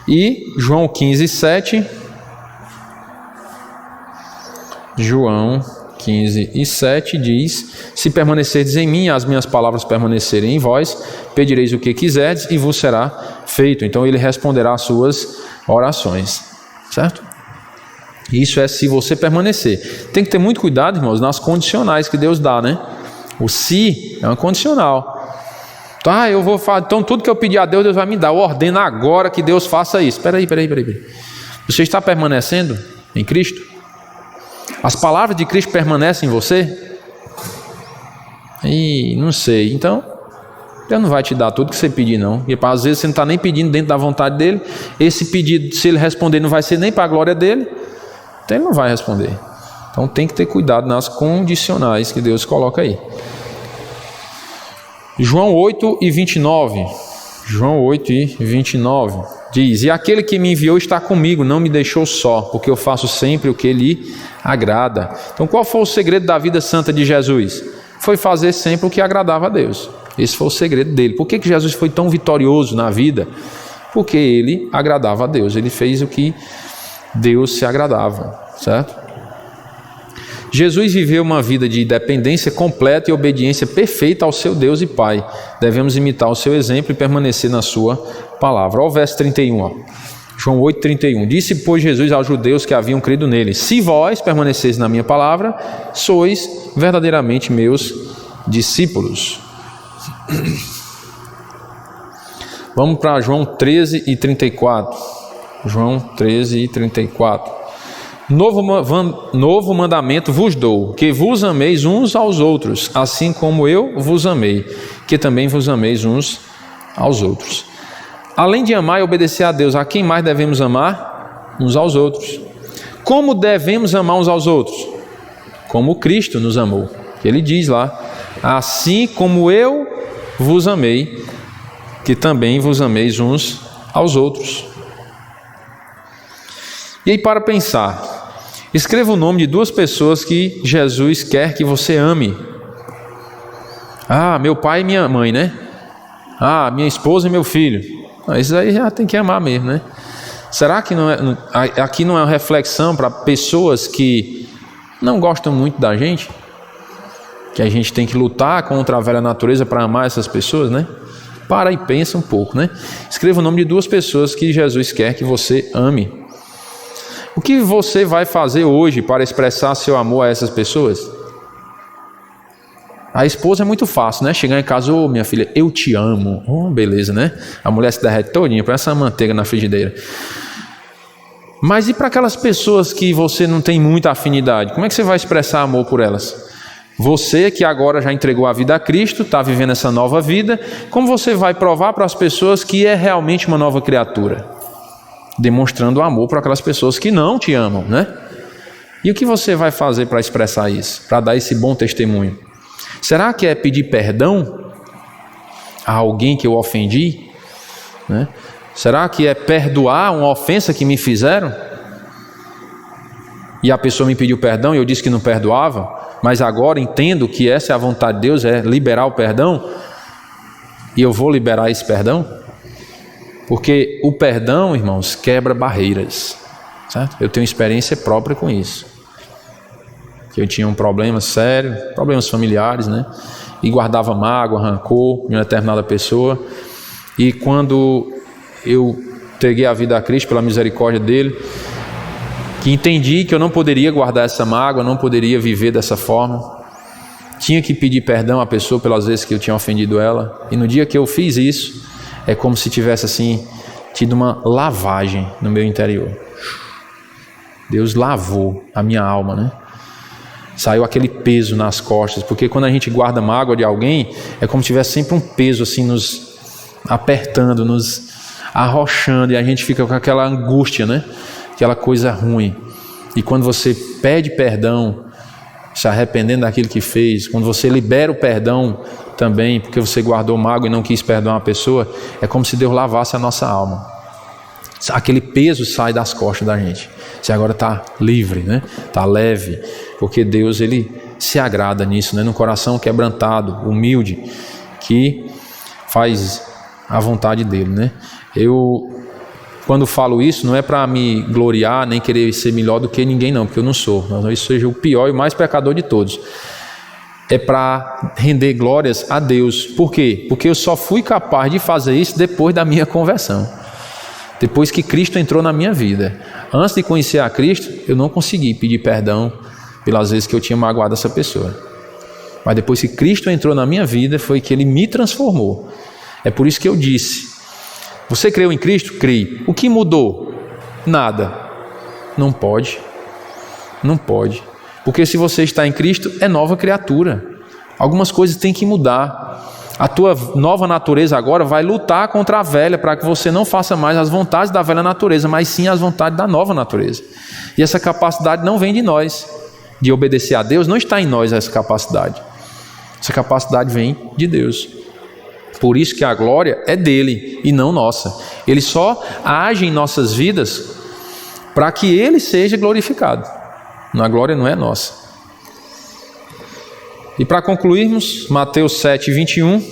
E João 15, 7, João 15 e 7 diz: se permanecerdes em mim, as minhas palavras permanecerem em vós, pedireis o que quiserdes e vos será feito. Então ele responderá às suas orações, certo? Isso é se você permanecer. Tem que ter muito cuidado, irmãos, nas condicionais que Deus dá, né? O se é uma condicional. Então, eu vou falar, então tudo que eu pedir a Deus, Deus vai me dar. Eu ordeno agora que Deus faça isso. Espera aí. Você está permanecendo em Cristo? As palavras de Cristo permanecem em você? Não sei. Então, Deus não vai te dar tudo que você pedir, não. E às vezes você não está nem pedindo dentro da vontade dele. Esse pedido, se ele responder, não vai ser nem para a glória dele. Então ele não vai responder. Então tem que ter cuidado nas condicionais que Deus coloca aí. João 8 e 29. João 8 e 29 diz: e aquele que me enviou está comigo, não me deixou só, porque eu faço sempre o que lhe agrada. Então qual foi o segredo da vida santa de Jesus? Foi fazer sempre o que agradava a Deus. Esse foi o segredo dele. Por que Jesus foi tão vitorioso na vida? Porque ele agradava a Deus, ele fez o que Deus se agradava, certo? Jesus viveu uma vida de dependência completa e obediência perfeita ao seu Deus e Pai. Devemos imitar o seu exemplo e permanecer na sua palavra. Olha o verso 31, ó. João 8, 31. Disse, pois, Jesus aos judeus que haviam crido nele: se vós permaneceis na minha palavra, sois verdadeiramente meus discípulos. Vamos para João 13 e 34. João 13 e 34. Novo mandamento vos dou, que vos ameis uns aos outros, assim como eu vos amei, que também vos ameis uns aos outros. Além de amar e obedecer a Deus, a quem mais devemos amar? Uns aos outros. Como devemos amar uns aos outros? Como Cristo nos amou. Ele diz lá: assim como eu vos amei, que também vos ameis uns aos outros. E aí, para pensar, escreva o nome de duas pessoas que Jesus quer que você ame. Meu pai e minha mãe, né? Minha esposa e meu filho. Isso aí já tem que amar mesmo, né? Será que aqui não é uma reflexão para pessoas que não gostam muito da gente? Que a gente tem que lutar contra a velha natureza para amar essas pessoas, né? Para e pensa um pouco, né? Escreva o nome de duas pessoas que Jesus quer que você ame. O que você vai fazer hoje para expressar seu amor a essas pessoas? A esposa é muito fácil, né? Chegar em casa: minha filha, eu te amo. Beleza, né? A mulher se derrete todinha, parece uma manteiga na frigideira. Mas e para aquelas pessoas que você não tem muita afinidade? Como é que você vai expressar amor por elas? Você que agora já entregou a vida a Cristo, está vivendo essa nova vida, como você vai provar para as pessoas que é realmente uma nova criatura? Demonstrando amor para aquelas pessoas que não te amam, né? E o que você vai fazer para expressar isso? Para dar esse bom testemunho? Será que é pedir perdão a alguém que eu ofendi? Né? Será que é perdoar uma ofensa que me fizeram? E a pessoa me pediu perdão e eu disse que não perdoava, mas agora entendo que essa é a vontade de Deus, é liberar o perdão, e eu vou liberar esse perdão? Porque o perdão, irmãos, quebra barreiras, certo? Eu tenho experiência própria com isso. Que eu tinha um problema sério, problemas familiares, né? E guardava mágoa, rancor em uma determinada pessoa. E quando eu entreguei a vida a Cristo pela misericórdia dele, que entendi que eu não poderia guardar essa mágoa, não poderia viver dessa forma, tinha que pedir perdão à pessoa pelas vezes que eu tinha ofendido ela. E no dia que eu fiz isso, é como se tivesse assim tido uma lavagem no meu interior. Deus lavou a minha alma, né? Saiu aquele peso nas costas, porque quando a gente guarda mágoa de alguém, é como se tivesse sempre um peso assim nos apertando, nos arrochando, e a gente fica com aquela angústia, né? Aquela coisa ruim. E quando você pede perdão, se arrependendo daquilo que fez, quando você libera o perdão também, porque você guardou mágoa e não quis perdoar uma pessoa, é como se Deus lavasse a nossa alma. Aquele peso sai das costas da gente. Você agora está livre, né? Está leve, porque Deus, Ele se agrada nisso, né? No coração quebrantado, humilde, que faz a vontade dEle, né? Quando falo isso, não é para me gloriar, nem querer ser melhor do que ninguém não, porque eu não sou. Talvez seja o pior e o mais pecador de todos. É para render glórias a Deus. Por quê? Porque eu só fui capaz de fazer isso depois da minha conversão. Depois que Cristo entrou na minha vida. Antes de conhecer a Cristo, eu não consegui pedir perdão pelas vezes que eu tinha magoado essa pessoa. Mas depois que Cristo entrou na minha vida, foi que Ele me transformou. É por isso que eu disse: você creu em Cristo? Creio. O que mudou? Nada. Não pode. Não pode. Porque se você está em Cristo, é nova criatura. Algumas coisas têm que mudar. A tua nova natureza agora vai lutar contra a velha, para que você não faça mais as vontades da velha natureza, mas sim as vontades da nova natureza. E essa capacidade não vem de nós. De obedecer a Deus, não está em nós essa capacidade. Essa capacidade vem de Deus. Por isso que a glória é dele e não nossa. Ele só age em nossas vidas para que ele seja glorificado. A glória não é nossa. E para concluirmos, Mateus 7, 21.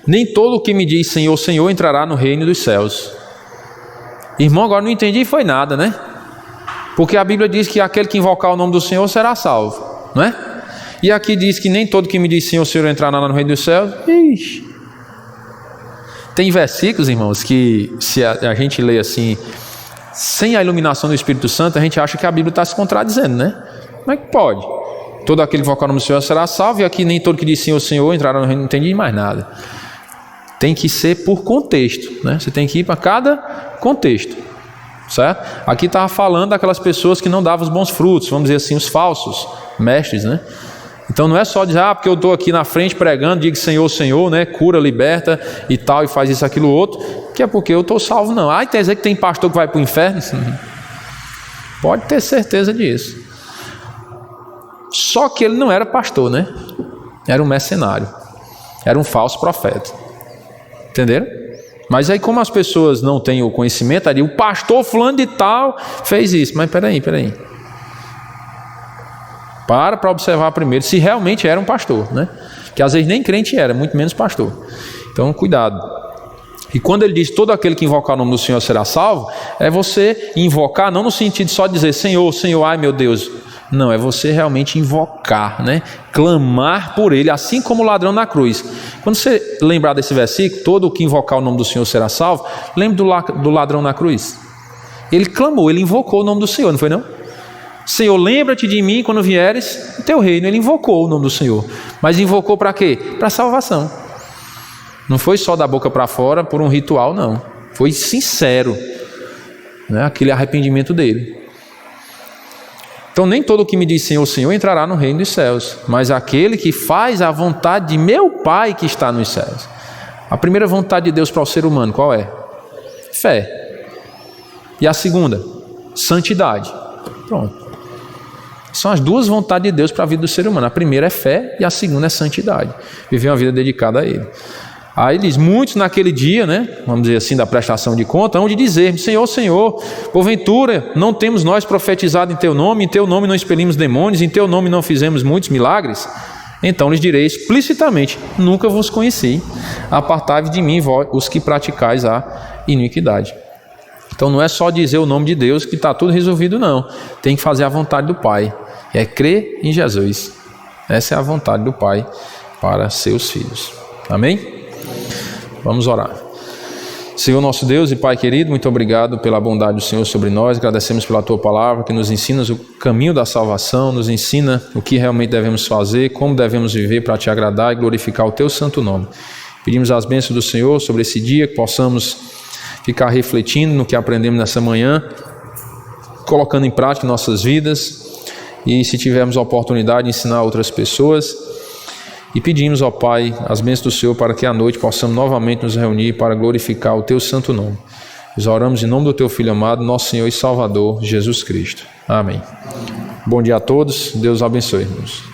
Nem todo o que me diz Senhor, Senhor entrará no reino dos céus. Irmão, agora não entendi foi nada, né? Porque a Bíblia diz que aquele que invocar o nome do Senhor será salvo, não é? E aqui diz que nem todo que me diz Senhor, Senhor entrará no reino dos céus. Ixi. Tem versículos, irmãos, que se a gente lê assim, sem a iluminação do Espírito Santo, a gente acha que a Bíblia está se contradizendo, né? Como é que pode? Todo aquele que invocar o nome do Senhor será salvo, e aqui nem todo que diz Senhor, Senhor entrará no reino, não entendi mais nada. Tem que ser por contexto, né? Você tem que ir para cada contexto, certo? Aqui estava falando daquelas pessoas que não davam os bons frutos, vamos dizer assim, os falsos mestres, né? Então não é só dizer, porque eu estou aqui na frente pregando, digo Senhor, Senhor, né? Cura, liberta e tal, e faz isso, aquilo, outro, que é porque eu estou salvo, não. Quer dizer que tem pastor que vai para o inferno? Pode ter certeza disso. Só que ele não era pastor, né? Era um mercenário, era um falso profeta. Entenderam? Mas aí, como as pessoas não têm o conhecimento, ali, o pastor fulano de tal fez isso. Mas peraí. Para observar primeiro se realmente era um pastor, né? Que às vezes nem crente era, muito menos pastor. Então, cuidado. E quando ele diz todo aquele que invocar o nome do Senhor será salvo, é você invocar, não no sentido só de dizer Senhor, Senhor, ai meu Deus. Não, é você realmente invocar, né? Clamar por ele, assim como o ladrão na cruz. Quando você lembrar desse versículo, todo o que invocar o nome do Senhor será salvo, lembre do ladrão na cruz. Ele clamou, ele invocou o nome do Senhor, não foi não? Senhor, lembra-te de mim quando vieres o teu reino. Ele invocou o nome do Senhor. Mas invocou para quê? Para salvação. Não foi só da boca para fora por um ritual, não. Foi sincero, né? Aquele arrependimento dele. Então nem todo o que me diz Senhor, Senhor entrará no reino dos céus, mas aquele que faz a vontade de meu Pai que está nos céus. A primeira vontade de Deus para o ser humano, qual é? Fé. E a segunda? Santidade. Pronto. São as duas vontades de Deus para a vida do ser humano. A primeira é fé e a segunda é santidade. Viver uma vida dedicada a Ele. Aí diz, muitos naquele dia, né, vamos dizer assim, da prestação de conta, hão de dizer, Senhor, Senhor, porventura não temos nós profetizado em Teu nome não expelimos demônios, em Teu nome não fizemos muitos milagres? Então lhes direi explicitamente, nunca vos conheci, apartai-vos de mim, vós, os que praticais a iniquidade. Então não é só dizer o nome de Deus que está tudo resolvido, não. Tem que fazer a vontade do Pai. É crer em Jesus. Essa é a vontade do Pai para seus filhos. Amém? Vamos orar. Senhor nosso Deus e Pai querido, muito obrigado pela bondade do Senhor sobre nós. Agradecemos pela Tua palavra que nos ensina o caminho da salvação, nos ensina o que realmente devemos fazer, como devemos viver para Te agradar e glorificar o Teu santo nome. Pedimos as bênçãos do Senhor sobre esse dia, que possamos ficar refletindo no que aprendemos nessa manhã, colocando em prática em nossas vidas, e se tivermos a oportunidade de ensinar outras pessoas, E pedimos, ó Pai, as bênçãos do Senhor para que à noite possamos novamente nos reunir para glorificar o Teu santo nome. Nós oramos em nome do Teu Filho amado, nosso Senhor e Salvador, Jesus Cristo. Amém. Bom dia a todos. Deus abençoe, irmãos.